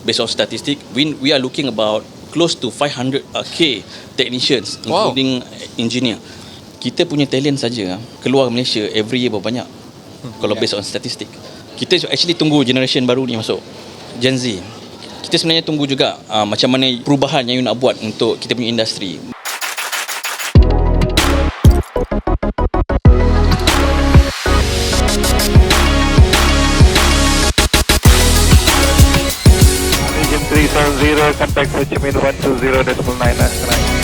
based on statistic, we are looking about close to 500k technicians, including engineer. Kita punya talent saja keluar Malaysia every year berapa banyak? Kalau based on statistic. Kita actually tunggu generation baru ni masuk, Gen Z. Kita sebenarnya tunggu juga macam mana perubahan yang you nak buat untuk kita punya industri. Engine 370, contact Ho Chi Minh 120.9.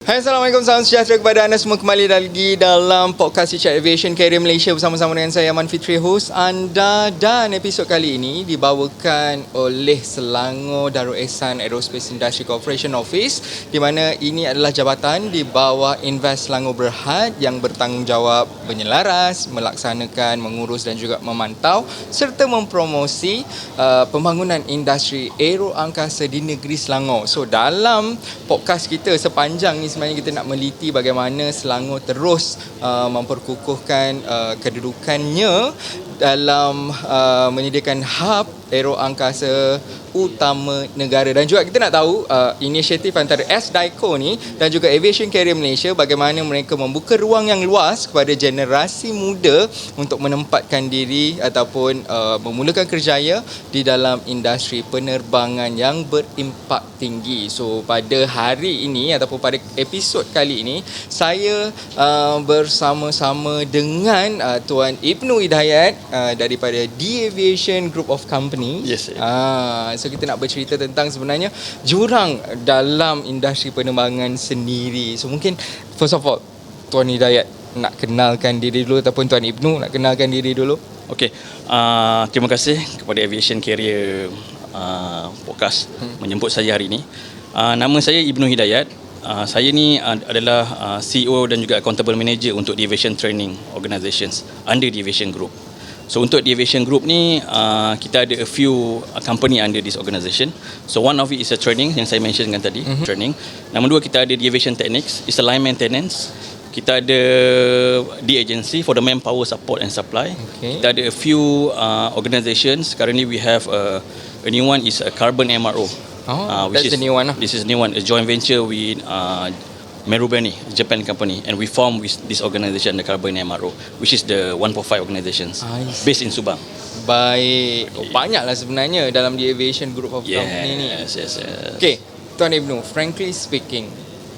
Hai, Assalamualaikum, salam sejahtera kepada anda semua. Kembali lagi dalam podcast Richard Aviation Career Malaysia bersama-sama dengan saya Aman Fitri, host anda. Dan episod kali ini dibawakan oleh Selangor Darul Ehsan Aerospace Industry Corporation Office, di mana ini adalah jabatan di bawah Invest Selangor Berhad yang bertanggungjawab menyelaras, melaksanakan, mengurus dan juga memantau serta mempromosi pembangunan industri aero angkasa di negeri Selangor. So dalam podcast kita sepanjang ni sebenarnya kita nak meliti bagaimana Selangor terus memperkukuhkan kedudukannya dalam menyediakan hub aero angkasa utama negara. Dan juga kita nak tahu inisiatif antara SDICO ni dan juga Aviation Career Malaysia, bagaimana mereka membuka ruang yang luas kepada generasi muda untuk menempatkan diri ataupun memulakan kerjaya di dalam industri penerbangan yang berimpak tinggi. So pada hari ini ataupun pada episod kali ini, saya bersama-sama dengan Tuan Ibnu Hidayat daripada D Aviation Group of Company. Yes, sir. So kita nak bercerita tentang sebenarnya jurang dalam industri penerbangan sendiri. So mungkin first of all, Tuan Hidayat nak kenalkan diri dulu, ataupun Tuan Ibnu nak kenalkan diri dulu. Okey, terima kasih kepada Aviation Career podcast menjemput saya hari ini. Nama saya Ibnu Hidayat. Saya ni adalah CEO dan juga Accountable Manager untuk The Aviation Training Organizations under The Aviation Group. So untuk The Aviation Group ni, kita ada a few company under this organisation. So one of it is a training yang saya mention dengan tadi, training. Nombor dua, kita ada The Aviation Techniques, is a line maintenance. Kita ada The Agency for the manpower support and supply. Kita ada a few organizations. Currently we have a new one is a Carbon MRO. That's the new one. This is the new one, a joint venture with Marubeni, Japan company, and we formed with this organisation, the Carbon MRO, which is the 145 organizations based in Subang. Baik, banyaklah sebenarnya dalam the Aviation Group of Company ni. Yes. Okay, Tuan Ibnu, frankly speaking,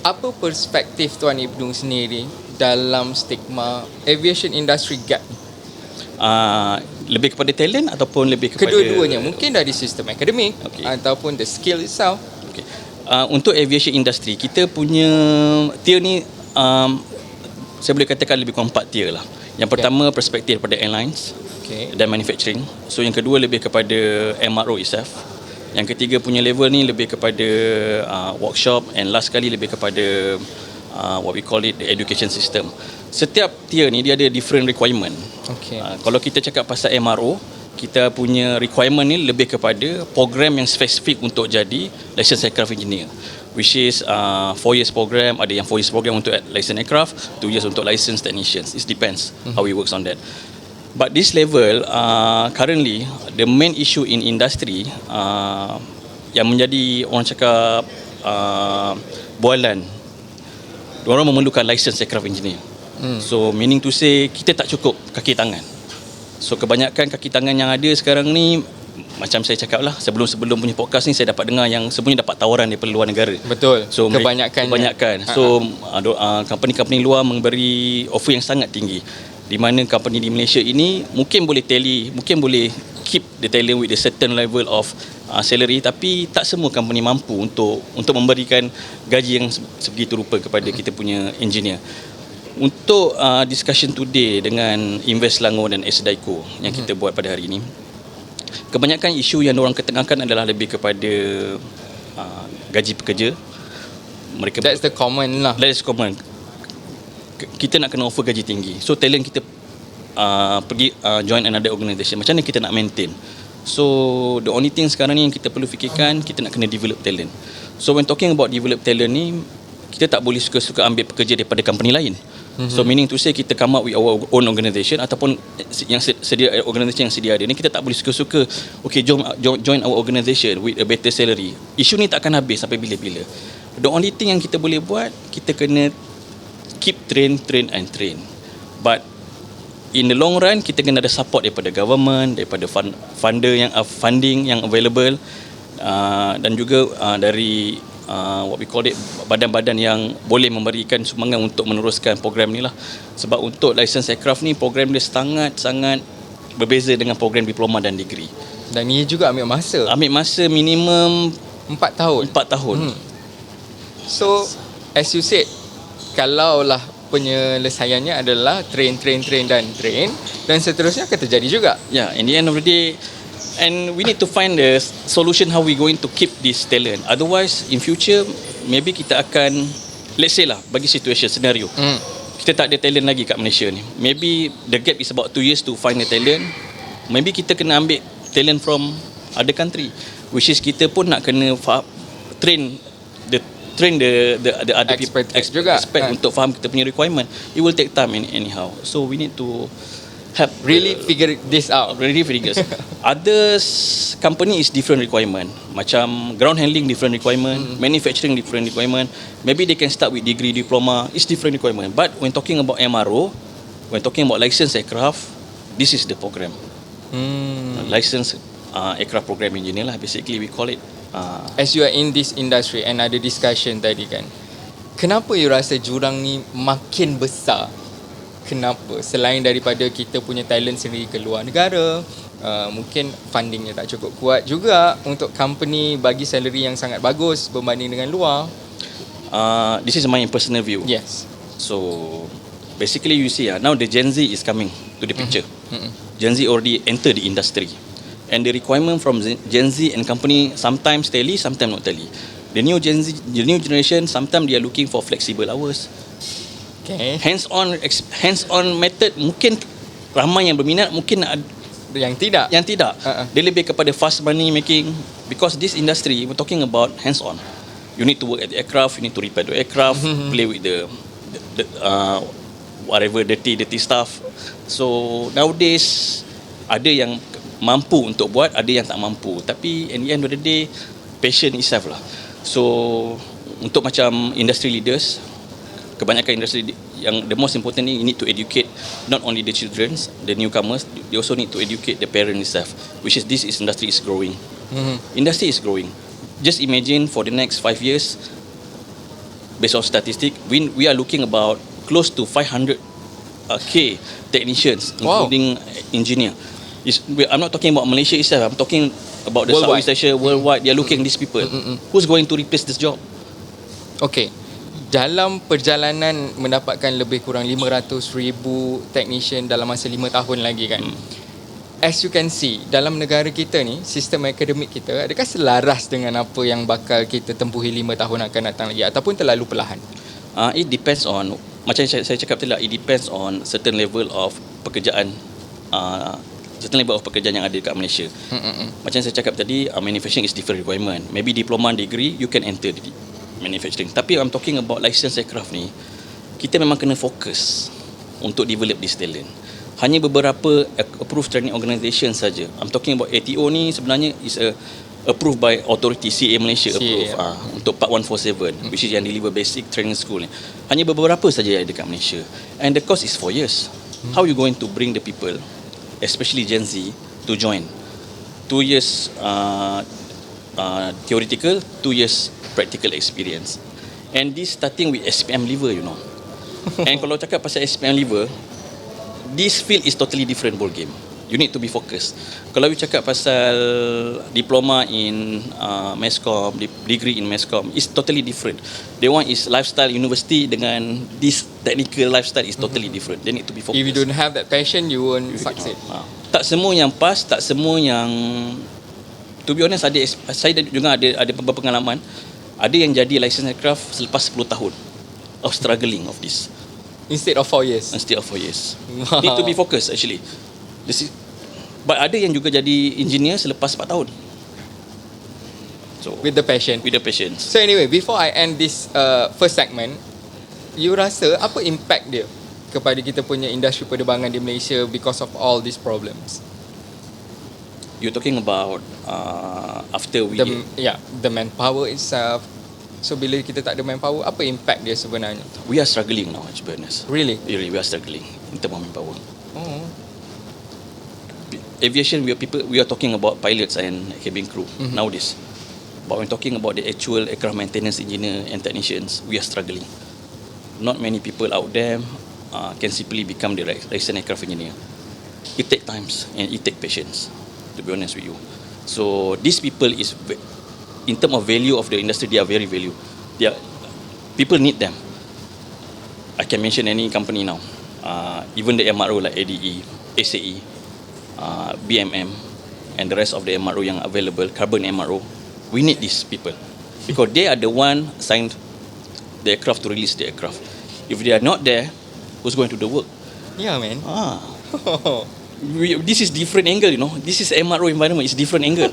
apa perspektif Tuan Ibnu sendiri dalam stigma aviation industry gap ni? Lebih kepada talent ataupun lebih kepada kedua-duanya? Mungkin dari sistem akademik ataupun the skill itself. Untuk aviation industry, kita punya tier ni saya boleh katakan lebih kurang 4 tier lah. Yang pertama, perspektif daripada airlines dan manufacturing. So yang kedua lebih kepada MRO itself. Yang ketiga punya level ni lebih kepada workshop, and last kali lebih kepada what we call it the education system. Setiap tier ni dia ada different requirement. Kalau kita cakap pasal MRO, kita punya requirement ni lebih kepada program yang spesifik untuk jadi licensed aircraft engineer, which is 4 years program. Ada yang 4 years program untuk licensed aircraft, 2 years untuk licensed technicians. It depends how it works on that. But this level currently the main issue in industry yang menjadi orang cakap bualan, diorang memerlukan licensed aircraft engineer. So meaning to say, kita tak cukup kaki tangan. So kebanyakan kaki tangan yang ada sekarang ni, macam saya cakap lah sebelum punya podcast ni, saya dapat dengar yang sebenarnya dapat tawaran daripada luar negara. Betul. So kebanyakan. So company-company luar memberi offer yang sangat tinggi, di mana company di Malaysia ini mungkin boleh tally, mungkin boleh keep the talent with a certain level of salary, tapi tak semua company mampu untuk memberikan gaji yang sebegitu rupa kepada kita punya engineer. Untuk discussion today dengan Invest Selangor dan SDICO yang kita buat pada hari ini, kebanyakan isu yang diorang ketengahkan adalah lebih kepada gaji pekerja. That's the common lah. That is common. Kita nak kena offer gaji tinggi. So talent kita pergi join another organisation. Macam mana kita nak maintain? So the only thing sekarang ni yang kita perlu fikirkan, kita nak kena develop talent. So when talking about develop talent ni, kita tak boleh suka-suka ambil pekerja daripada company lain. So meaning to say kita come up with our own organisation ataupun yang sedia organisation yang sedia ada ni, kita tak boleh suka-suka okay join our organisation with a better salary. Isu ni tak akan habis sampai bila-bila. The only thing yang kita boleh buat, kita kena keep train. But in the long run, kita kena ada support daripada government, daripada funding yang available, dan juga dari what we call it, badan-badan yang boleh memberikan sumbangan untuk meneruskan program ni lah. Sebab untuk license aircraft ni, program dia sangat-sangat berbeza dengan program diploma dan degree. Dan ia juga ambil masa. Ambil masa minimum 4 tahun. 4 tahun. So, as you said, kalaulah penyelesaiannya adalah train dan seterusnya akan terjadi juga. Yeah, in the end of the day, and we need to find the solution how we going to keep this talent. Otherwise, in future, maybe kita akan, let's say lah, bagi situation, scenario, kita tak ada talent lagi kat Malaysia ni. Maybe the gap is about 2 years to find the talent. Maybe kita kena ambil talent from other country, which is kita pun nak kena train the other Expert people juga. untuk faham kita punya requirement. It will take time anyhow. So we need to help Really figure this out. Really figures. Others company is different requirement. Macam ground handling different requirement, manufacturing different requirement. Maybe they can start with degree, diploma. It's different requirement. But when talking about MRO, when talking about licensed aircraft, this is the program. Licensed aircraft program engineer lah. Basically we call it. As you are in this industry and ada discussion tadi kan, kenapa you rasa jurang ni makin besar? Kenapa? Selain daripada kita punya talent sendiri ke luar negara, mungkin fundingnya tak cukup kuat juga untuk company bagi salary yang sangat bagus berbanding dengan luar. This is my personal view. Yes. So basically you see now the Gen Z is coming to the picture. Gen Z already entered the industry. And the requirement from Gen Z and company sometimes tally, sometimes not tally. The new generation, sometimes they are looking for flexible hours. Okay. Hands-on method mungkin ramai yang berminat, mungkin Yang tidak. Dia lebih kepada fast money making, because this industry we're talking about hands-on. You need to work at the aircraft, you need to repair the aircraft, play with the whatever dirty stuff. So nowadays ada yang mampu untuk buat, ada yang tak mampu. Tapi in the end of the day, passion itself lah. So untuk macam industry leaders, kebanyakan industri yang the most important ni, you need to educate not only the children, the newcomers, they also need to educate the parent itself, which is this industry is growing. Industry is growing. Just imagine for the next 5 years, based on statistic, we are looking about close to 500k technicians, including engineer. I'm not talking about Malaysia itself. I'm talking about the Worldwide. Southeast Asia, worldwide. They are looking at these people. Who's going to replace this job? Okay. Dalam perjalanan mendapatkan lebih kurang 500,000 technician dalam masa 5 tahun lagi kan. As you can see, dalam negara kita ni, sistem akademik kita adakah selaras dengan apa yang bakal kita tempuhi 5 tahun akan datang lagi ataupun terlalu perlahan? It depends on, macam saya cakap tadi lah, it depends on certain level of pekerjaan, certain level of pekerjaan yang ada dekat Malaysia. Macam saya cakap tadi, manufacturing is different requirement. Maybe diploma, degree, you can enter the manufacturing. Tapi I'm talking about license aircraft ni, kita memang kena fokus untuk develop this talent. Hanya beberapa approved training organisation saja. I'm talking about ATO ni sebenarnya is approved by authority, CA Malaysia approve untuk Part 147, which is yang deliver basic training school ni. Hanya beberapa saja yang ada dekat Malaysia. And the course is 4 years. How you going to bring the people, especially Gen Z, to join? 2 years theoretical, 2 years practical experience. And this starting with SPM lever, you know. And kalau cakap pasal SPM lever, this field is totally different ball game. You need to be focused. Kalau you cakap pasal diploma in Masscom, degree in Masscom, is totally different. The one is lifestyle university dengan this technical lifestyle is totally different. They need to be focused. If you don't have that passion, you won't succeed. Tak semua yang pas, tak semua yang, to be honest, saya juga ada beberapa pengalaman. Ada yang jadi license aircraft selepas 10 tahun of struggling of this. Instead of 4 years. Instead of 4 years. Need to be focused actually. But ada yang juga jadi engineer selepas 4 tahun. So With the passion. with the patience. So anyway, before I end this first segment, you rasa apa impact dia kepada kita punya industri penerbangan di Malaysia because of all these problems? You're talking about after we The manpower itself. So bila kita tak ada manpower, apa impact dia sebenarnya? we are struggling now, to be honest. Really? Really, we are struggling in terms of manpower. Oh. Aviation, we are talking about pilots and cabin crew nowadays. But when talking about the actual aircraft maintenance engineer and technicians, we are struggling. Not many people out there can simply become the licensed aircraft engineer. It takes times and it takes patience, to be honest with you. So these people is, in terms of value of the industry, they are very value. People need them. I can mention any company now. Even the MRO like ADE, ACE, BMM, and the rest of the MRO yang available, carbon MRO, we need these people because they are the one signed the aircraft to release the aircraft. If they are not there, who's going to do the work? Yeah, man. This is different angle, you know. This is MRO environment. It's different angle.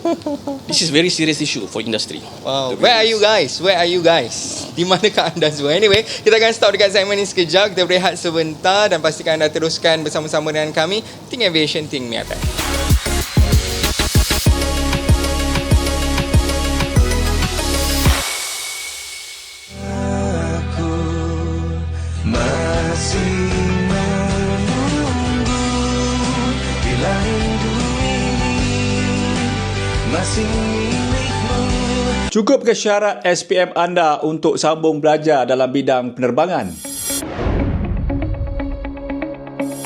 This is very serious issue for industry. Wow. Where are you guys? Where are you guys? Di manakah anda semua? Anyway, kita akan stop dekat segmen ini sekejap. Kita berehat sebentar dan pastikan anda teruskan bersama-sama dengan kami. Think Aviation, Think Miatan. Cukup ke syarat SPM anda untuk sambung belajar dalam bidang penerbangan?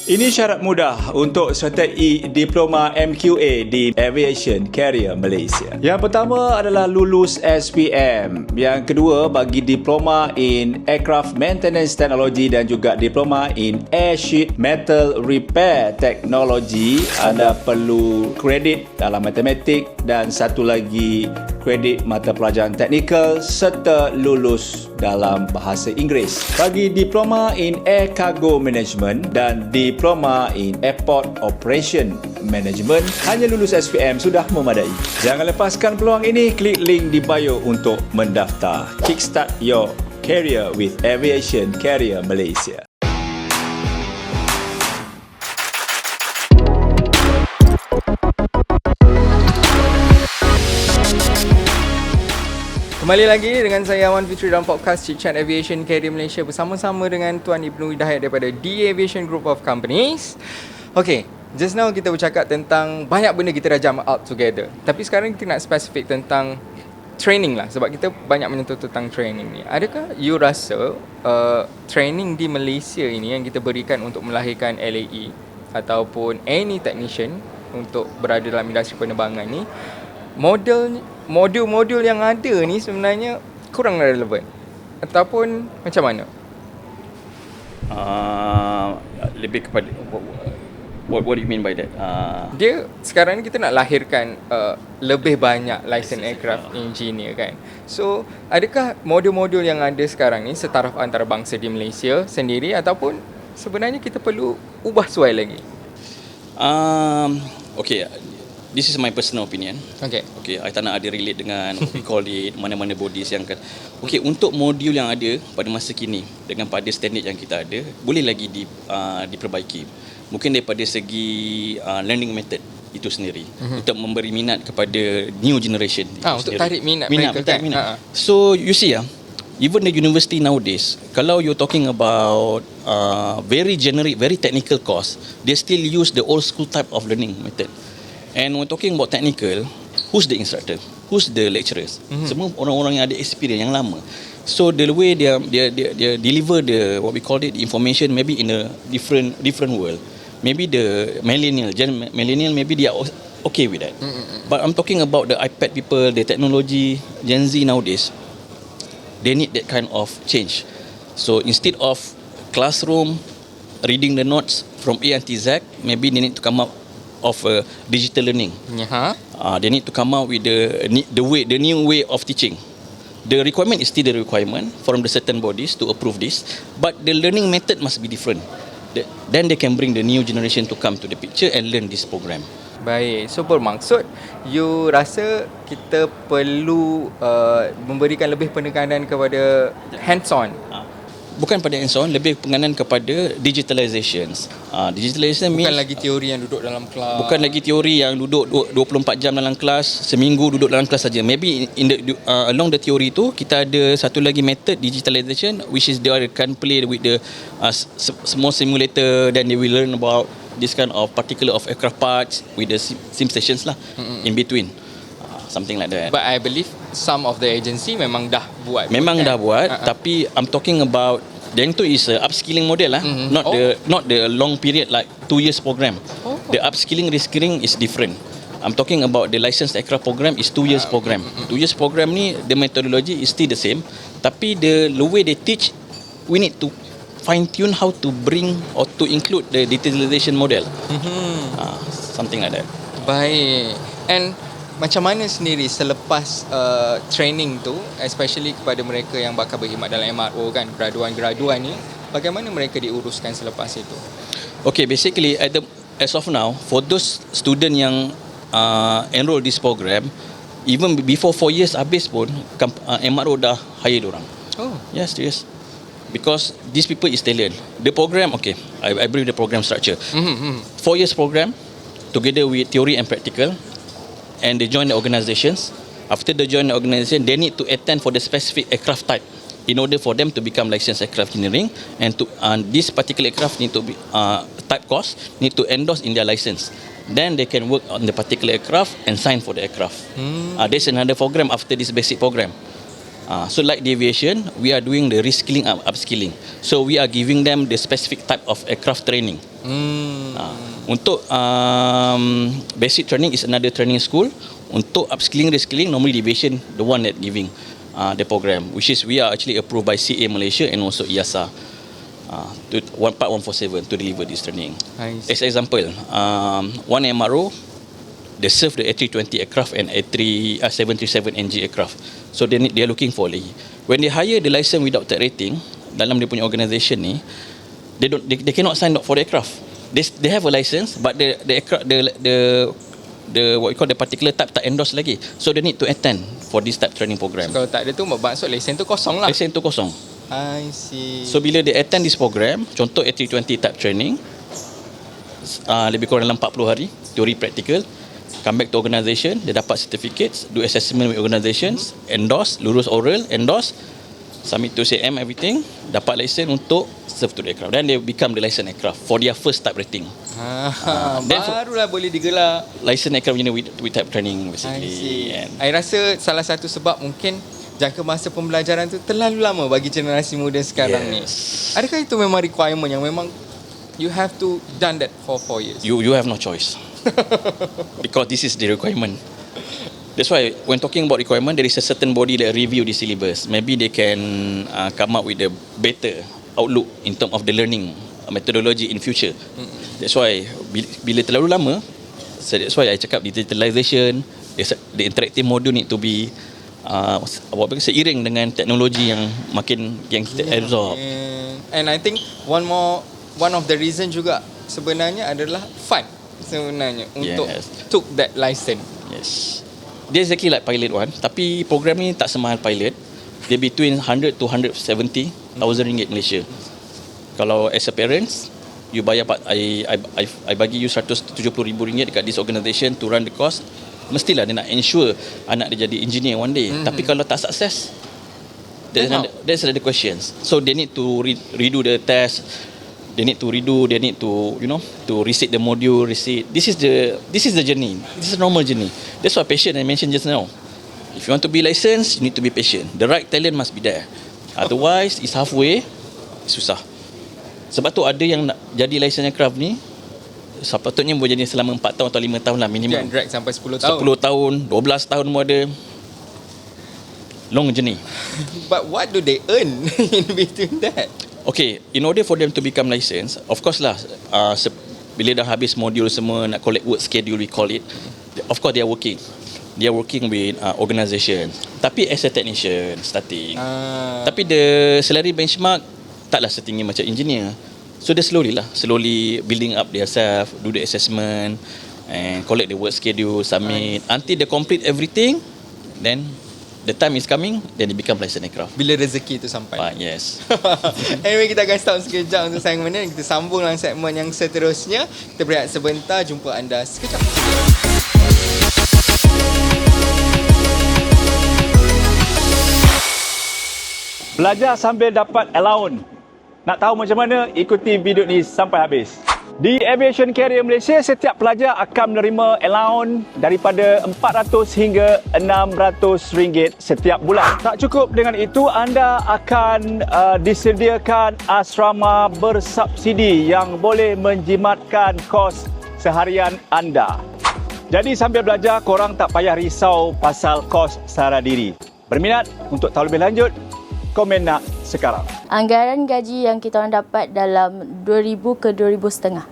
Ini syarat mudah untuk sertai Diploma MQA di Aviation Career Malaysia. Yang pertama adalah lulus SPM. Yang kedua, bagi Diploma in Aircraft Maintenance Technology dan juga Diploma in Air Sheet Metal Repair Technology, anda perlu kredit dalam matematik dan satu lagi kredit mata pelajaran teknikal serta lulus dalam bahasa Inggeris. Bagi Diploma in Air Cargo Management dan Diploma in Airport Operation Management, hanya lulus SPM sudah memadai. Jangan lepaskan peluang ini, klik link di bio untuk mendaftar. Kickstart your career with Aviation Career Malaysia. Kembali lagi dengan saya Aman Fitri dalam podcast Chit Chat Aviation Career Malaysia bersama-sama dengan Tuan Ibnu Hidayat daripada D Aviation Group of Companies. Okay, just now kita bercakap tentang banyak benda kita dah jump out together. Tapi sekarang kita nak spesifik tentang training lah, sebab kita banyak menyentuh tentang training ni. Adakah you rasa training di Malaysia ini yang kita berikan untuk melahirkan LAE ataupun any technician untuk berada dalam industri penerbangan ni, modul-modul yang ada ni sebenarnya kurang relevan ataupun macam mana? Lebih kepada what do you mean by that? Dia sekarang ni kita nak lahirkan lebih banyak licensed aircraft engineer kan. So adakah modul-modul yang ada sekarang ni setaraf antarabangsa di Malaysia sendiri ataupun sebenarnya kita perlu ubah suai lagi? Okay, this is my personal opinion. Okay, I tak nak ada relate dengan we call it mana-mana bodies yang okay, untuk modul yang ada pada masa kini dengan pada standard yang kita ada, boleh lagi diperbaiki. Mungkin daripada segi learning method itu sendiri untuk memberi minat kepada new generation itu untuk sendiri. tarik minat mereka kan. So you see even the university nowadays, kalau you're talking about very generic, very technical course, they still use the old school type of learning method. And when talking about technical, who's the instructor? Who's the lecturers? Semua orang-orang yang ada experience yang lama. So the way dia deliver the what we call it information maybe in a different world. Maybe the millennial maybe they are okay with that. But I'm talking about the iPad people, the technology, Gen Z nowadays. They need that kind of change. So instead of classroom reading the notes from A until Z, maybe they need to come up of digital learning. They need to come out with the new way of teaching. The requirement is still the requirement from the certain bodies to approve this, but the learning method must be different. Then they can bring the new generation to come to the picture and learn this program. Baik, so bermaksud you rasa kita perlu memberikan lebih penekanan kepada hands-on. Bukan pada hands-on, lebih penekanan kepada digitalization. Digitalization Bukan means lagi teori yang duduk dalam kelas. bukan lagi teori yang duduk 24 jam dalam kelas, seminggu duduk dalam kelas saja. Maybe in the along the theory tu kita ada satu lagi method digitalization, which is they can play with the small simulator, then they will learn about this kind of particular of aircraft parts with the sim stations lah in between. Something like that. But I believe some of the agency memang dah buat. Memang dah buat, tapi I'm talking about then tu is a upskilling model lah, not the long period like 2 years program. The upskilling reskilling is different. I'm talking about the licensed aircraft program is 2 years program. 2 years program ni the methodology is still the same, tapi the way they teach we need to fine tune how to bring or to include the digitalization model. Something like that. Baik. And macam mana sendiri selepas training tu, especially kepada mereka yang bakal berkhidmat dalam MRO kan, graduan-graduan ni, bagaimana mereka diuruskan selepas itu? Okay, basically as of now, for those student yang enroll this program, even before 4 years habis pun, MRO dah hire diorang. Oh. Yes. Because these people is talent. The program, okay, I brief the program structure. 4 years program, together with theory and practical, and they join the organizations. After they join the organization, they need to attend for the specific aircraft type in order for them to become licensed aircraft engineering, and this particular aircraft need to be type course need to endorse in their license. Then they can work on the particular aircraft and sign for the aircraft. There's another program after this basic program. So like the aviation, we are doing the reskilling and upskilling. So we are giving them the specific type of aircraft training. Untuk basic training is another training school. Untuk upskilling, reskilling, normally the aviation the one that giving the program, which is we are actually approved by CA Malaysia and also IASA to Part 147 to deliver this training. As example, one MRO, they serve the A320 aircraft and A737NG aircraft. So they are looking for lagi. When they hire the license without type rating dalam dia punya organisation ni, they cannot sign up for the aircraft. They have a license, but the aircraft the what you call the particular type tak endorse lagi. So they need to attend for this type training program. So, kalau tak ada tu maksud lesen tu kosong lah. Lesen tu kosong. I see. So bila they attend this program, contoh A320 type training, lebih kurang dalam 40 hari, teori practical, come back to organisation, dia dapat certificates, do assessment with organizations, endorse, lulus oral, endorse, submit to CM everything, dapat license untuk serve to the aircraft. Then they become the licensed aircraft for their first type rating. Barulah boleh digelar Licensed aircraft engineer with type training basically. I see. I rasa salah satu sebab mungkin jangka masa pembelajaran tu terlalu lama bagi generasi muda sekarang ni. Adakah itu memang requirement yang memang you have to done that for 4 years? You have no choice. Because this is the requirement. That's why when talking about requirement, there is a certain body that review the syllabus. Maybe they can come up with a better outlook in terms of the learning methodology in future. That's why bila terlalu lama, so that's why I cakap digitalization, the interactive module need to be seiring dengan teknologi yang makin yang kita absorb. And I think one of the reason juga sebenarnya adalah fun sebenarnya untuk took that license. Yes. Dia exactly like pilot one, tapi program ni tak semahal pilot. Dia between 100 to 170,000 ringgit Malaysia. Kalau as a parents, you bayar, I bagi you 170,000 ringgit dekat this organisation to run the course. Mestilah dia nak ensure anak dia jadi engineer one day. Tapi kalau tak sukses, there's another questions. So they need to redo the test. They need to to reset the module, This is the journey. This is a normal journey. That's why patient I mentioned just now. If you want to be licensed, you need to be patient. The right talent must be there. Otherwise, it's halfway, susah. Sebab tu ada yang nak jadi license aircraft ni, sepatutnya boleh jadi selama 4 tahun atau 5 tahun lah minimum. Jangan drag sampai 10 tahun. 10 tahun, 12 tahun pun ada. Long journey. But what do they earn in between that? Okay, in order for them to become licensed, of course lah, bila dah habis modul semua, nak collect work schedule, we call it, of course they are working. They are working with organisation. Tapi as a technician, starting. Tapi the salary benchmark taklah setinggi macam engineer. So they slowly building up their self, do the assessment, and collect the work schedule, submit until they complete everything. Then the time is coming, then it become license aircraft. Bila rezeki tu sampai. Yes. Anyway, kita akan stop sekejap untuk segmen ni. Kita sambung dalam segmen yang seterusnya. Kita berehat sebentar, jumpa anda sekejap. Belajar sambil dapat allowance. Nak tahu macam mana? Ikuti video ni sampai habis. Di Aviation Carrier Malaysia, setiap pelajar akan menerima allowance daripada RM400 hingga RM600 setiap bulan. Tak cukup dengan itu, anda akan disediakan asrama bersubsidi yang boleh menjimatkan kos seharian anda. Jadi sambil belajar, korang tak payah risau pasal kos sara diri. Berminat untuk tahu lebih lanjut? Komen nak sekarang. Anggaran gaji yang kita orang dapat dalam 2,000 ke 2,500.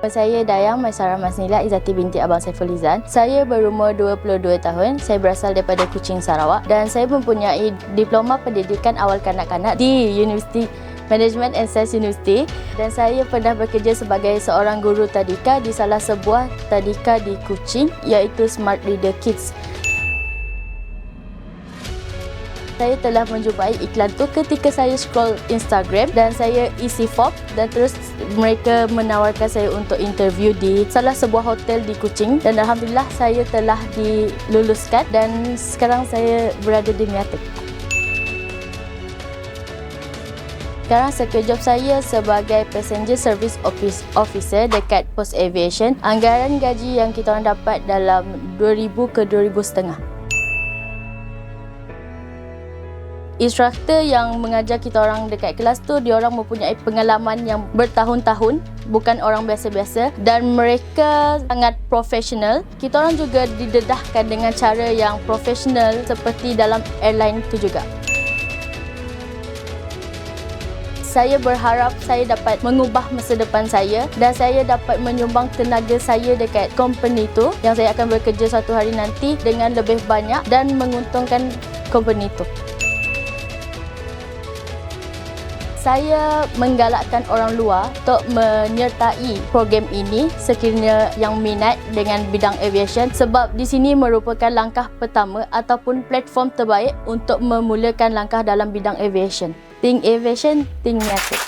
Saya Dayang Maisara Masnila Izzati binti Abang Saiful Izan. Saya berumur 22 tahun. Saya berasal daripada Kuching, Sarawak dan saya mempunyai diploma pendidikan awal kanak-kanak di Universiti Management and Science University dan saya pernah bekerja sebagai seorang guru tadika di salah sebuah tadika di Kuching iaitu Smart Reader Kids. Saya telah menjumpai iklan tu ketika saya scroll Instagram dan saya isi form dan terus mereka menawarkan saya untuk interview di salah sebuah hotel di Kuching dan alhamdulillah saya telah diluluskan dan sekarang saya berada di Miatek. Sekarang job saya sebagai Passenger Service Officer dekat Post Aviation. Anggaran gaji yang kita orang dapat dalam 2,000 ke 2,500. Instruktor yang mengajar kita orang dekat kelas tu, dia orang mempunyai pengalaman yang bertahun-tahun, bukan orang biasa-biasa dan mereka sangat profesional. Kita orang juga didedahkan dengan cara yang profesional seperti dalam airline tu juga. Saya berharap saya dapat mengubah masa depan saya dan saya dapat menyumbang tenaga saya dekat company tu yang saya akan bekerja suatu hari nanti dengan lebih banyak dan menguntungkan company tu. Saya menggalakkan orang luar untuk menyertai program ini sekiranya yang minat dengan bidang aviation sebab di sini merupakan langkah pertama ataupun platform terbaik untuk memulakan langkah dalam bidang aviation. Think Aviation, Think Miatek.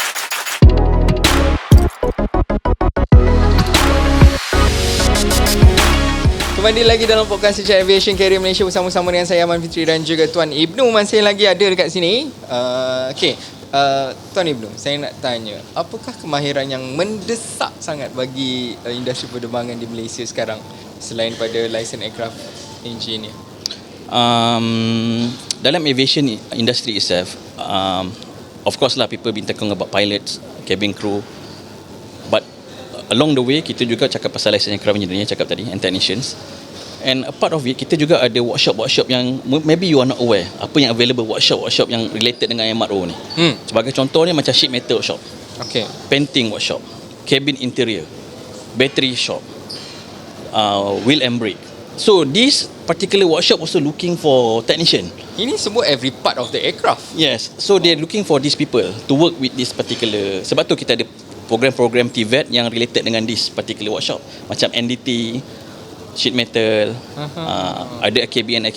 Kembali lagi dalam podcast Chat Aviation Carrier Malaysia bersama-sama dengan saya Aman Fitri dan juga Tuan Ibnu masih lagi ada dekat sini. Tuan Ibnu, saya nak tanya, apakah kemahiran yang mendesak sangat bagi industri penerbangan di Malaysia sekarang selain pada license aircraft engineer? Dalam aviation industry itself, of course lah people been talking about pilots, cabin crew, but along the way kita juga cakap pasal license aircraft engineer, cakap tadi, and technicians. And a part of it, kita juga ada workshop yang maybe you are not aware apa yang available, workshop yang related dengan MRO ni. Sebagai contoh ni macam sheet metal workshop, painting workshop, cabin interior, battery shop, wheel and brake. So this particular workshop also looking for technician. Ini semua every part of the aircraft. Yes, so they're looking for these people to work with this particular. Sebab tu kita ada program-program TVET yang related dengan this particular workshop, macam NDT, sheet metal, ada AKBN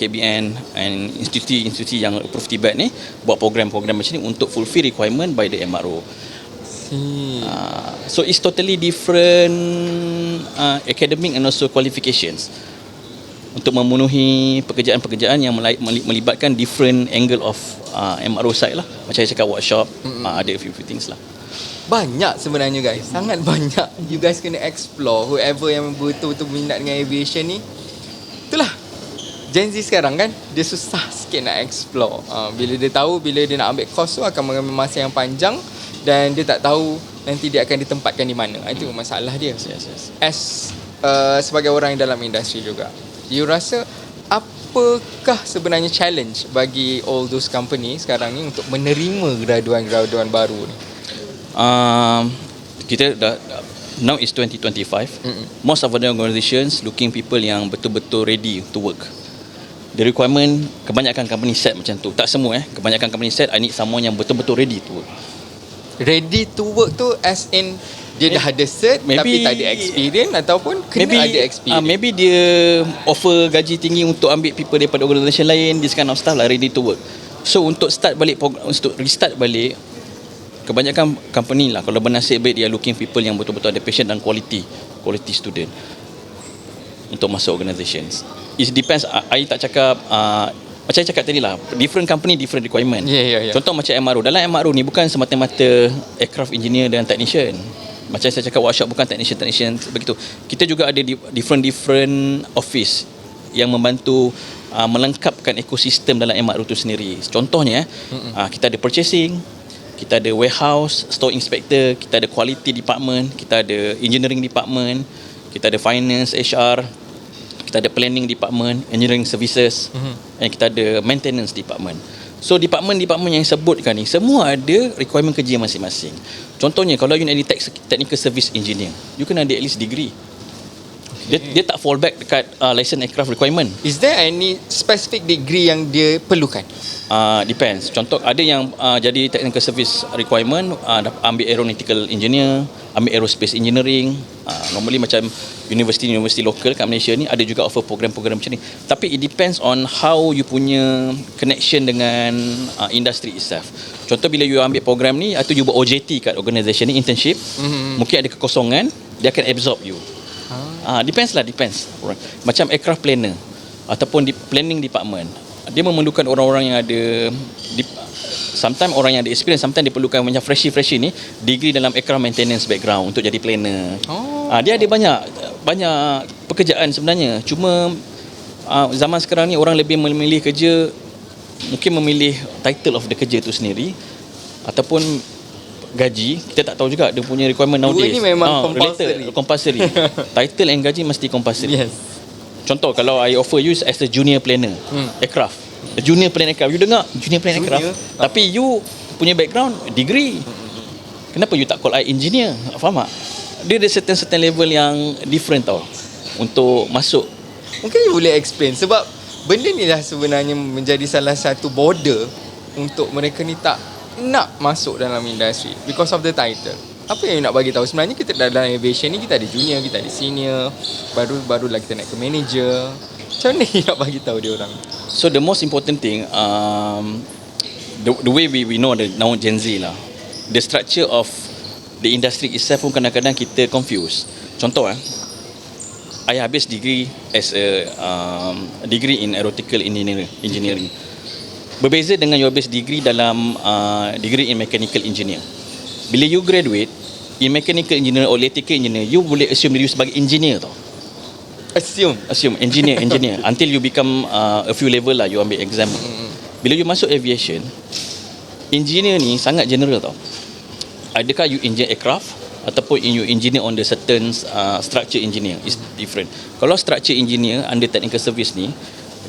and institusi yang approve TVET ni buat program-program macam ni untuk fulfill requirement by the MRO. So it's totally different academic and also qualifications untuk memenuhi pekerjaan-pekerjaan yang melibatkan different angle of MRO side lah. Macam saya cakap workshop, ada a few things lah. Banyak sebenarnya guys, sangat banyak. You guys kena explore, whoever yang betul-betul minat dengan aviation ni. Itulah Gen Z sekarang kan, dia susah sikit nak explore. Bila dia tahu, bila dia nak ambil course tu akan mengambil masa yang panjang dan dia tak tahu nanti dia akan ditempatkan di mana. Itu masalah dia. Yes. As sebagai orang yang dalam industri juga, you rasa apakah sebenarnya challenge bagi all those company sekarang ni untuk menerima graduan-graduan baru ni? Kita dah now is 2025. Most of the organizations looking people yang betul-betul ready to work. The requirement kebanyakan company set macam tu. Tak semua kebanyakan company set I need someone yang betul-betul ready to work. Ready to work tu as in Dia dah ada cert tapi tak ada experience, ataupun kena ada experience. Maybe dia offer gaji tinggi untuk ambil people daripada organisation lain, this kind of stuff lah, ready to work. So untuk restart balik, kebanyakan company lah, kalau bernasib baik, dia looking people yang betul-betul ada passion dan quality student untuk masuk organizations. It depends. I tak cakap macam saya cakap tadi lah, different company different requirement. Yeah. Contoh macam MRO. Dalam MRO ni bukan semata-mata aircraft engineer dan technician. Macam saya cakap, workshop bukan technician begitu. Kita juga ada different office yang membantu melengkapkan ekosistem dalam MRO tu sendiri. Contohnya kita ada purchasing, kita ada warehouse, store inspector, kita ada quality department, kita ada engineering department, kita ada finance, HR, kita ada planning department, engineering services, dan kita ada maintenance department. So department-department yang sebutkan ni semua ada requirement kerja masing-masing. Contohnya kalau you nak jadi technical service engineer, you kena ada at least degree. Dia tak fall back dekat license aircraft requirement. Is there any specific degree yang dia perlukan? Depends. Contoh ada yang jadi technical service requirement, ambil aeronautical engineer, ambil aerospace engineering. Normally macam university lokal kat Malaysia ni ada juga offer program-program macam ni. Tapi it depends on how you punya connection dengan industry itself. Contoh bila you ambil program ni atau you buat OJT kat organisation ni, internship, mungkin ada kekosongan, dia akan absorb you. Depends. Macam aircraft planner ataupun di planning department, dia memerlukan orang-orang yang ada sometimes orang yang ada experience, sometimes dia perlukan macam freshie ni degree dalam aircraft maintenance background untuk jadi planner. Dia ada banyak pekerjaan sebenarnya. Cuma zaman sekarang ni orang lebih memilih kerja, mungkin memilih title of the kerja tu sendiri ataupun gaji. Kita tak tahu juga dia punya requirement nowadays. Dua ni memang compulsory. Title and gaji mesti compulsory. Yes. Contoh kalau I offer you as a junior planner aircraft, junior planner aircraft, you dengar junior planner aircraft, tapi you punya background degree, kenapa you tak call I engineer? Faham tak? Dia ada certain level yang different tau untuk masuk. Mungkin you boleh explain, sebab benda ni dah sebenarnya menjadi salah satu border untuk mereka ni tak nak masuk dalam industri because of the title. Apa yang nak bagi tahu sebenarnya, kita dalam aviation ni kita ada junior, kita ada senior, barulah kita nak ke manager. Macam mana nak bagi tahu dia orang? So the most important thing, the way we know now Gen Z lah, the structure of the industry itself pun kadang-kadang kita confuse. Contoh I habis degree as a degree in aeronautical engineering. Berbeza dengan you habis degree dalam degree in mechanical engineer. Bila you graduate in mechanical engineer or electrical engineer, you boleh assume diri you sebagai engineer tau. Assume engineer until you become a few level lah, you ambil exam. Bila you masuk aviation, engineer ni sangat general tau. Adakah you engineer aircraft ataupun you engineer on the certain structure engineer, is different. Kalau structure engineer under technical service ni,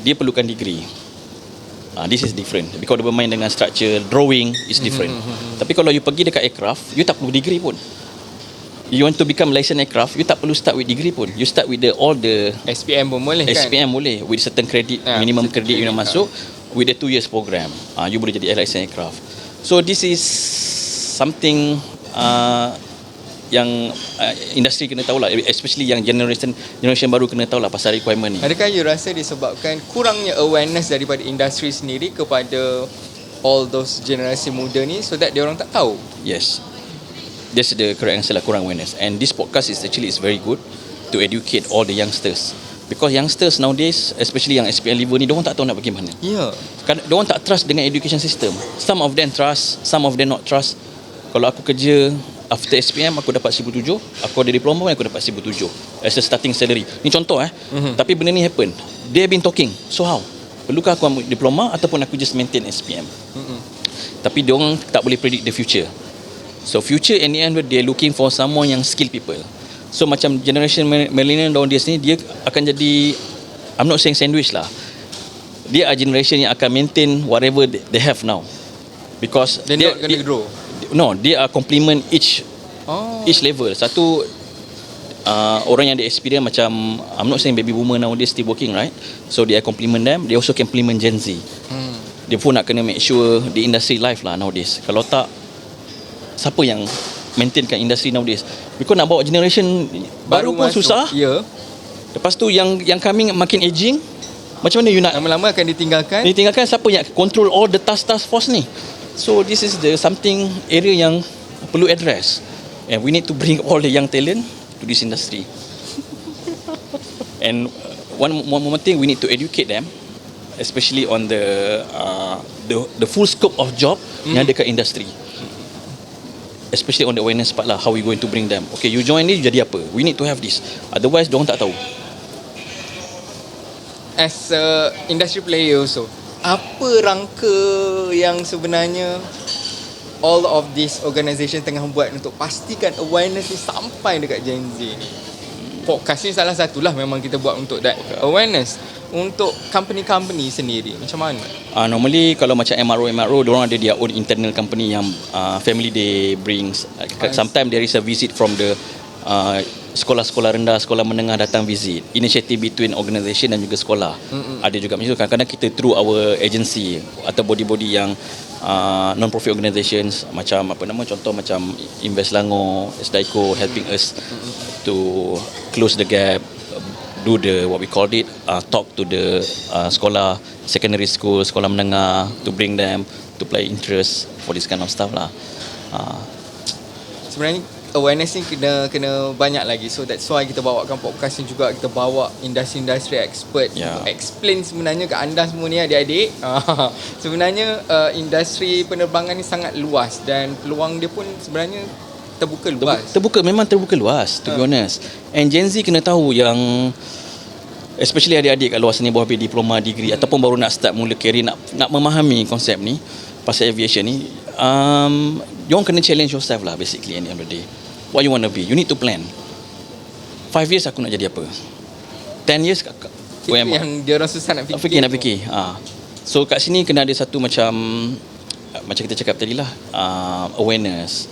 dia perlukan degree. This is different because dia bermain dengan structure, drawing is different. Tapi kalau you pergi dekat aircraft, you tak perlu degree pun. You want to become licensed aircraft, you tak perlu start with degree pun. You start with all the SPM pun boleh kan? SPM boleh with certain credit, minimum credit you nak masuk with the 2 years program. You boleh jadi licensed aircraft. So this is something yang industri kena tahu lah, especially yang generation baru kena tahu lah pasal requirement ni. Adakah you rasa disebabkan kurangnya awareness daripada industri sendiri kepada all those generasi muda ni, so that dia orang tak tahu? Yes, that's the correct answer lah, kurang awareness. And this podcast is very good to educate all the youngsters, because youngsters nowadays, especially yang SPM level ni, diorang tak tahu nak pergi mana. Diorang tak trust dengan education system. Some of them trust, some of them not trust. Kalau aku kerja after SPM aku dapat 1,700, aku ada diploma aku dapat 1,700 as a starting salary. Ni contoh Tapi benda ni happen. They have been talking. So how? Perlukah aku ambil diploma ataupun aku just maintain SPM? Tapi diorang tak boleh predict the future. So future in the end they're looking for someone yang skilled people. So macam generation millennial nowadays ni, dia akan jadi, I'm not saying sandwich lah, dia are generation yang akan maintain whatever they have now, because they're not gonna grow. No, dia are complement each level. Satu orang yang ada experience, macam I'm not saying baby boomer nowadays still working, right? So dia complement them. They also complement Gen Z. Dia pun nak kena make sure the industry life lah nowadays. Kalau tak, siapa yang maintainkan industri nowadays. Because nak bawa generation baru pun masuk. susah. Ya. Lepas tu yang coming makin aging, macam mana you nak Lama-lama akan ditinggalkan. ditinggalkan, siapa yang control all the task force ni? So this is the something area yang perlu address, and we need to bring all the young talent to this industry. And one more thing, we need to educate them, especially on the full scope of job yang ada kat industri. Especially on the awareness part lah, how we going to bring them. Okay, you join ni, you jadi apa? We need to have this. Otherwise, diorang tak tahu. As a industry player also, apa rangka yang sebenarnya all of this organisation tengah buat untuk pastikan awareness ni sampai dekat Gen Z ni? Podcast ni salah satulah memang kita buat untuk that awareness. Untuk company-company sendiri, macam mana? Normally kalau macam MRO, diorang ada their own internal company yang family day brings. Sometimes there is a visit from the sekolah-sekolah rendah, sekolah menengah datang visit. Initiative between organisation dan juga sekolah. Ada juga macam tu. Kadang-kadang kita through our agency atau body-body yang non-profit organisations macam contoh macam Invest Selangor, SDICO helping us to close the gap, do the what we called it talk to the sekolah, secondary school, sekolah menengah, to bring them to play interest for this kind of stuff lah. Sebenarnya awareness ni kena banyak lagi. So that's why kita bawakan podcast ni juga. Kita bawa industri expert untuk explain sebenarnya ke anda semua ni adik-adik. Sebenarnya industri penerbangan ni sangat luas dan peluang dia pun sebenarnya terbuka luas. Memang terbuka luas, to be honest. And Gen Z kena tahu yang especially adik-adik kat luar sini baru habis diploma, degree ataupun baru nak start mula career, nak memahami konsep ni pasal aviation ni, diorang kena challenge yourself lah basically at the end of the day. What you want to be, you need to plan. 5 years aku nak jadi apa, 10 years yang diorang susah nak fikir. So kat sini kena ada satu macam kita cakap tadi lah, awareness.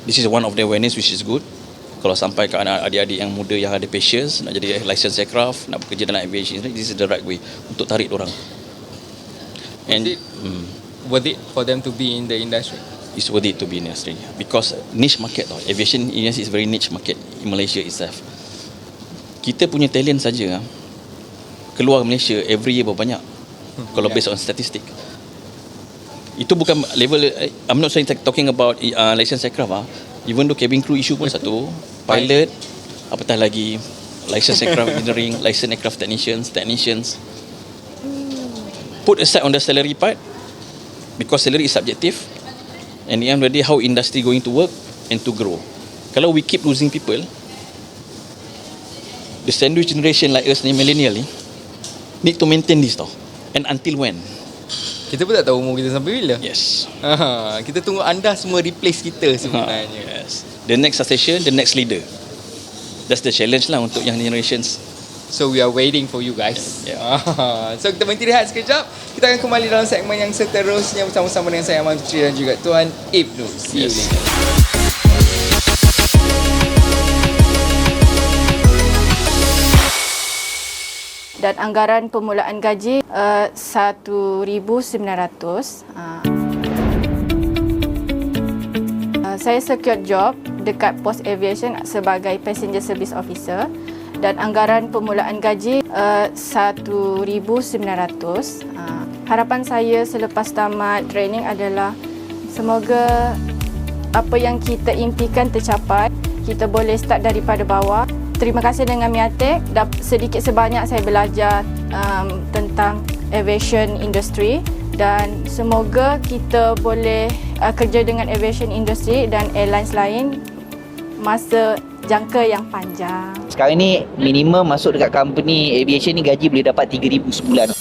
This is one of the awareness which is good. Kalau sampai ke adik-adik yang muda yang ada passions nak jadi licensed aircraft, nak bekerja dalam aviation, this is the right way untuk tarik orang. And worth it for them to be in the industry? It's worth it to be in the industry because niche market tau. Aviation industry is very niche market in Malaysia itself. Kita punya talent saja keluar Malaysia every year berapa banyak? Kalau based on statistic. Itu bukan level, I'm not saying talking about licensed aircraft even though cabin crew issue pun satu, pilot, apatah lagi licensed aircraft engineering, licensed aircraft technicians. Put aside on the salary part because salary is subjective, and the end of the day how industry going to work and to grow. Kalau we keep losing people, the sandwich generation like us ni, millennial ni, need to maintain this tau. And until when? Kita pun tak tahu umur kita sampai bila. Yes. Kita tunggu anda semua replace kita sebenarnya. Yes. The next succession, the next leader. That's the challenge lah untuk young generations. So we are waiting for you guys. Yeah. So kita berhenti rehat sekejap. Kita akan kembali dalam segmen yang seterusnya bersama-sama dengan saya Aman Fitri dan juga Tuan Ibnu. See you later. Dan anggaran permulaan gaji 1,900. Saya secured job dekat Post Aviation sebagai Passenger Service Officer dan anggaran permulaan gaji 1,900. Harapan saya selepas tamat training adalah semoga apa yang kita impikan tercapai. Kita boleh start daripada bawah. Terima kasih dengan Miatek. Sedikit sebanyak saya belajar tentang aviation industry dan semoga kita boleh kerja dengan aviation industry dan airlines lain masa jangka yang panjang. Sekarang ni minimum masuk dekat company aviation ni gaji boleh dapat 3,000 sebulan.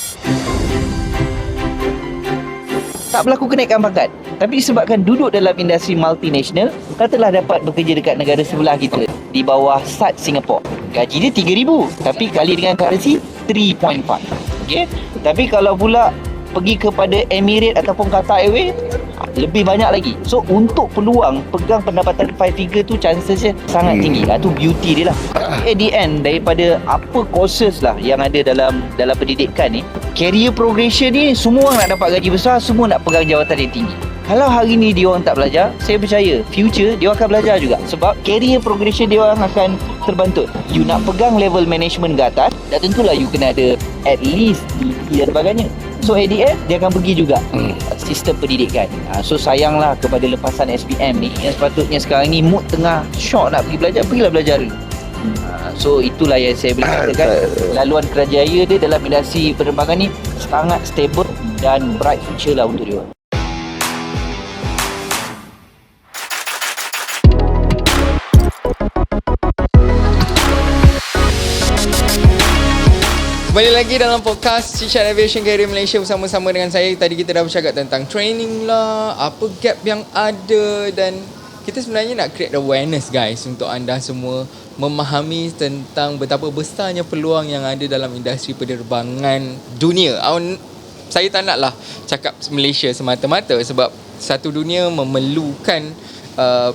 Tak berlaku kenaikan pangkat. Tapi disebabkan duduk dalam industri multinational, katalah dapat bekerja dekat negara sebelah kita di bawah SAT Singapore. Gaji dia 3,000 tapi kali dengan currency 3.5. Okey. Tapi kalau pula pergi kepada Emirates ataupun Qatar Airways, lebih banyak lagi. So untuk peluang pegang pendapatan 5 figure tu chancesnya sangat tinggi. Itu beauty dia lah. At the end daripada apa courses lah yang ada dalam pendidikan ni, career progression ni semua orang nak dapat gaji besar, semua nak pegang jawatan yang tinggi. Kalau hari ni dia orang tak belajar, saya percaya future dia akan belajar juga. Sebab career progression dia orang akan terbantut. You nak pegang level management ke atas, dah tentulah you kena ada at least degree dan sebagainya. So at the end, dia akan pergi juga sistem pendidikan. So sayanglah kepada lepasan SPM ni, yang sepatutnya sekarang ni mood tengah shock nak pergi belajar, pergilah belajar dulu. So itulah yang saya boleh katakan, laluan kerjaya dia dalam industri penerbangan ni sangat stable dan bright future lah untuk dia. Kembali lagi dalam podcast Cicat Aviation Career Malaysia bersama-sama dengan saya. Tadi kita dah bercakap tentang training lah, apa gap yang ada, dan kita sebenarnya nak create awareness guys untuk anda semua memahami tentang betapa besarnya peluang yang ada dalam industri penerbangan dunia. Saya tak naklah cakap Malaysia semata-mata sebab satu dunia memerlukan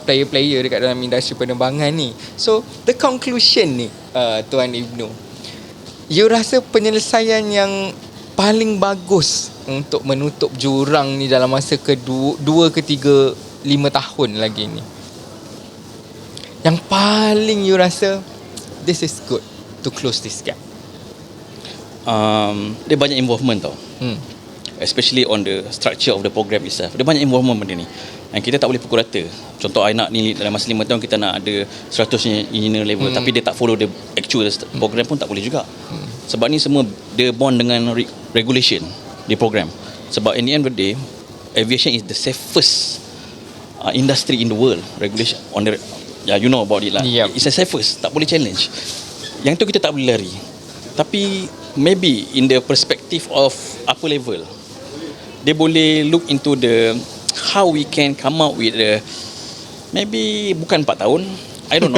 player-player dekat dalam industri penerbangan ni. So the conclusion ni Tuan Ibnu, you rasa penyelesaian yang paling bagus untuk menutup jurang ni dalam masa kedua, ketiga, 5 tahun lagi ni, yang paling you rasa this is good to close this gap? Dia banyak involvement tau. Especially on the structure of the program itself. Dia banyak involvement benda ni. Dan kita tak boleh pukul rata. Contoh I nak ni dalam masa 5 tahun kita nak ada 100 engineer level, tapi dia tak follow the actual program pun tak boleh juga. Sebab ni semua dia bond dengan regulation di program. Sebab in the end of the day, aviation is the safest industry in the world. Regulation on the, you know about it lah. Yep. It's the safest, tak boleh challenge. Yang tu kita tak boleh lari. Tapi maybe in the perspective of upper level, dia boleh look into the how we can come out with the, maybe bukan 4 tahun, I don't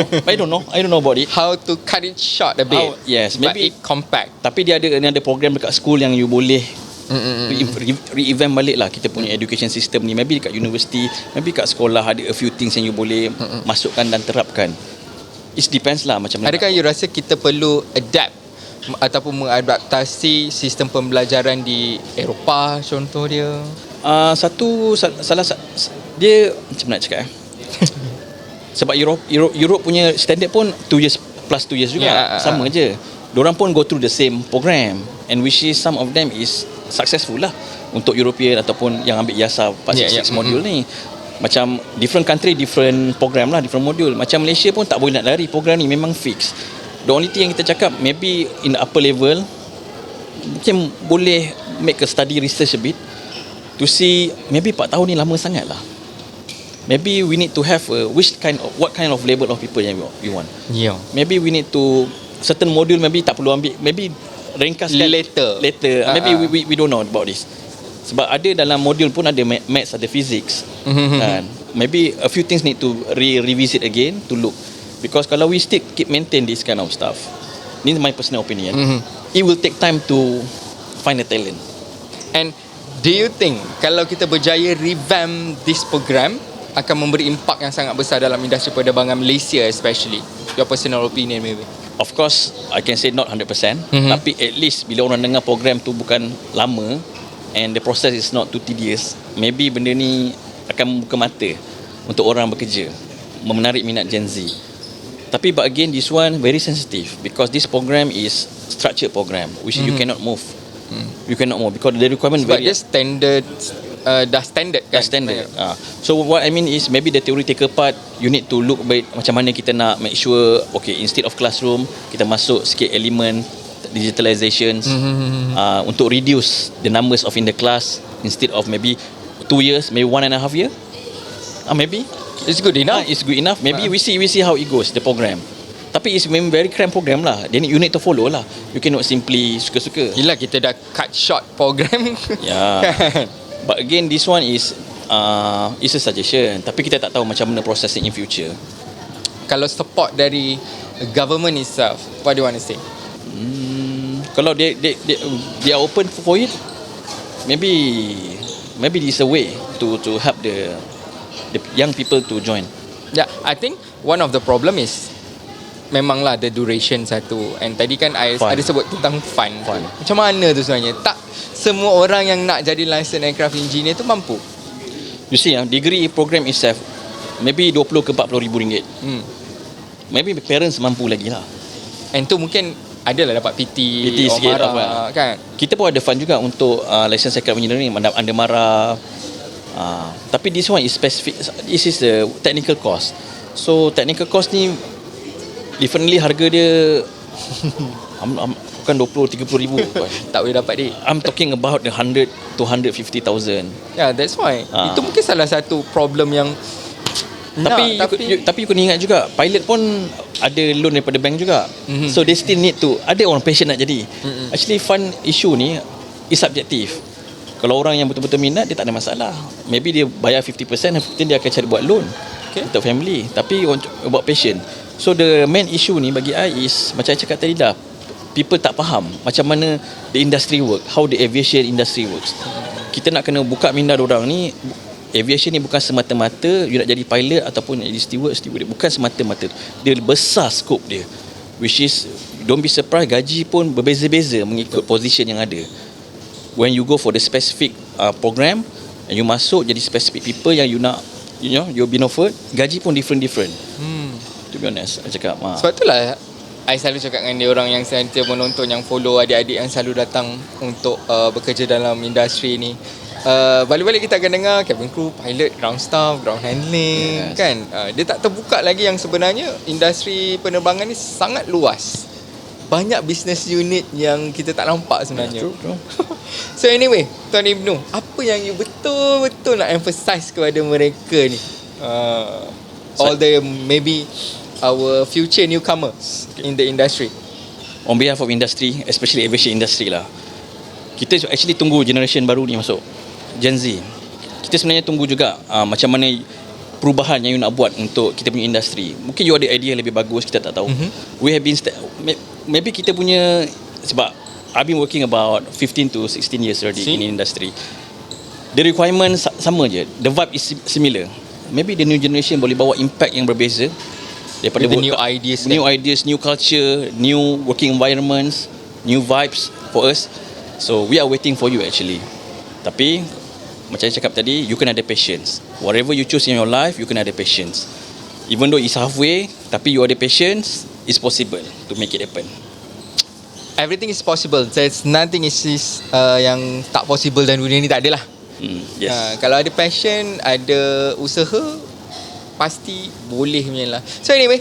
know about it. How to cut it short a bit. Yes, but maybe it compact. Tapi dia ada program dekat school yang you boleh re-event balik lah kita punya education system ni. Maybe dekat university, maybe kat sekolah ada a few things yang you boleh masukkan dan terapkan. It depends lah macam mana. Adakah you rasa kita perlu adapt ataupun mengadaptasi sistem pembelajaran di Eropah contoh dia? Dia macam nak cakap sebab Europe punya standard pun 2 years plus 2 years juga, sama je. Diorang pun go through the same program, and which is some of them is successful lah untuk European ataupun yang ambil IASA 466 modul ni. Macam different country different program lah, different modul. Macam Malaysia pun tak boleh nak lari program ni, memang fix. The only thing yang kita cakap, maybe in the upper level mungkin boleh make a study research a bit to see, maybe 4 tahun ni lama sangat lah. Maybe we need to have what kind of level of people yang we want. Yeah. Maybe we need to certain module maybe tak perlu ambil, maybe ringkaskan later. Maybe we don't know about this. Sebab ada dalam modul pun ada maths, ada physics. Kan? Maybe a few things need to revisit again to look. Because kalau we still keep maintain this kind of stuff, this is my personal opinion, it will take time to find a talent. And do you think kalau kita berjaya revamp this program akan memberi impak yang sangat besar dalam industri penerbangan Malaysia, especially? Your personal opinion maybe? Of course, I can say not 100%, tapi at least bila orang dengar program tu bukan lama and the process is not too tedious, maybe benda ni akan buka mata untuk orang bekerja, menarik minat Gen Z. Tapi but again, this one very sensitive because this program is structured program which you cannot move. You cannot move because the requirement sebab very dia standard, dah standard kan? Dah standard. So what I mean is maybe the theoretical part you need to look baik macam mana kita nak make sure, okay, instead of classroom kita masuk sikit element digitalizations untuk reduce the numbers of in the class instead of maybe 2 years, maybe 1.5 year. Maybe it's good enough. It's good enough. Maybe we see how it goes the program. Tapi it's memang very cramped program lah. Then you need to follow lah. You cannot simply suka-suka. Yelah, kita dah cut short program. Yeah. But again, this one is a suggestion. Tapi kita tak tahu macam mana processing in future. Kalau support dari government itself, what do you want to say? Kalau they are open for it, maybe this is a way to help the young people to join. Yeah, I think one of the problem is memanglah the duration satu. And tadi kan I ada sebut tentang fun. Macam mana tu sebenarnya? Tak semua orang yang nak jadi licensed aircraft engineer tu mampu. You see, degree program itself maybe 20 ke 40 ribu ringgit. Maybe parents mampu lagi lah. And tu mungkin adalah dapat PT sikit Omara, kan. Kita pun ada fund juga untuk license aircraft engineering, under Mara. Tapi this one is specific. This is the technical course. So technical course ni differently harga dia bukan 20-30 ribu. Tak boleh dapat dia. I'm talking about the 100 to 150,000. Yeah, that's why. Itu mungkin salah satu problem yang Tapi you kena ingat juga, pilot pun ada loan daripada bank juga. So they still need to, ada orang passion nak jadi. Actually fund issue ni is subjektif. Kalau orang yang betul-betul minat, dia tak ada masalah. Maybe dia bayar 50%, dia akan cari buat loan untuk family. Tapi about passion. So the main issue ni bagi I is, macam I cakap tadi dah, people tak faham macam mana the industry work, how the aviation industry works. Kita nak kena buka minda orang ni. Aviation ni bukan semata-mata you nak jadi pilot ataupun nak jadi steward, bukan semata-mata. Dia besar skop dia, which is don't be surprised gaji pun berbeza-beza mengikut position yang ada. When you go for the specific program and you masuk jadi specific people yang you nak, you've been offered, gaji pun different. To be honest, I cakap sebab itulah I selalu cakap dengan dia orang yang sentiasa menonton, yang follow adik-adik yang selalu datang untuk bekerja dalam industri ni. Balik-balik kita akan dengar cabin crew, pilot, ground staff, ground handling, kan. Dia tak terbuka lagi yang sebenarnya industri penerbangan ni sangat luas. Banyak business unit yang kita tak nampak sebenarnya. True. So anyway, Tuan Ibnu, apa yang you betul-betul nak emphasize kepada mereka ni? All the maybe our future newcomers in the industry. On behalf of industry, especially aviation industry lah, kita actually tunggu generation baru ni masuk, Gen Z. Kita sebenarnya tunggu juga macam mana perubahan yang you nak buat untuk kita punya industri. Mungkin you ada idea yang lebih bagus, kita tak tahu. We have been maybe kita punya, sebab I've been working about 15 to 16 years already in industry. The requirement sama je, the vibe is similar. Maybe the new generation boleh bawa impact yang berbeza daripada new ideas, new culture, new working environments, new vibes for us. So we are waiting for you actually. Tapi macam saya cakap tadi, you kena ada patience. Whatever you choose in your life, you kena ada patience. Even though it's halfway, tapi you ada patience, it's possible to make it happen. Everything is possible. There's nothing is yang tak possible dalam dunia ni, tak adalah. Yes. Kalau ada passion, ada usaha, pasti boleh punya lah. So anyway,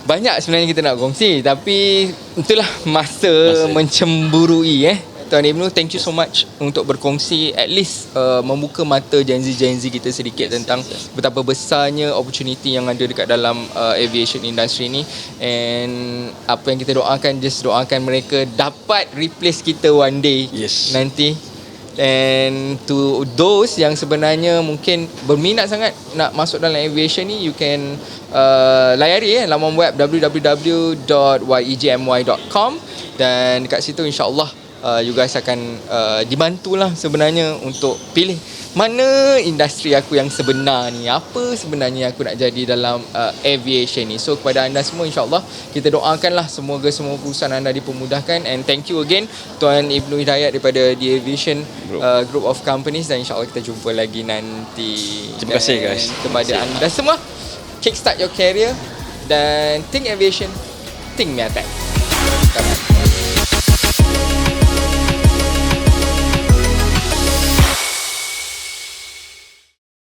banyak sebenarnya kita nak kongsi, tapi itulah masa mencemburui Tuan Ibnu, thank you so much untuk berkongsi, at least membuka mata Gen Z kita sedikit tentang betapa besarnya opportunity yang ada dekat dalam aviation industry ni. And apa yang kita doakan, just doakan mereka dapat replace kita one day nanti. And to those yang sebenarnya mungkin berminat sangat nak masuk dalam aviation ni, you can layari laman web www.yegmy.com, dan dekat situ insyaAllah you guys akan dibantulah sebenarnya untuk pilih mana industri aku yang sebenar ni, apa sebenarnya aku nak jadi dalam aviation ni. So kepada anda semua, insyaAllah kita doakanlah semoga semua perusahaan anda dipermudahkan. And thank you again Tuan Ibnu Hidayat daripada The Aviation Group of Companies, dan insyaAllah kita jumpa lagi nanti. Terima kasih guys. Kepada anda semua, kickstart your career dan think aviation, think Miatek. Come on.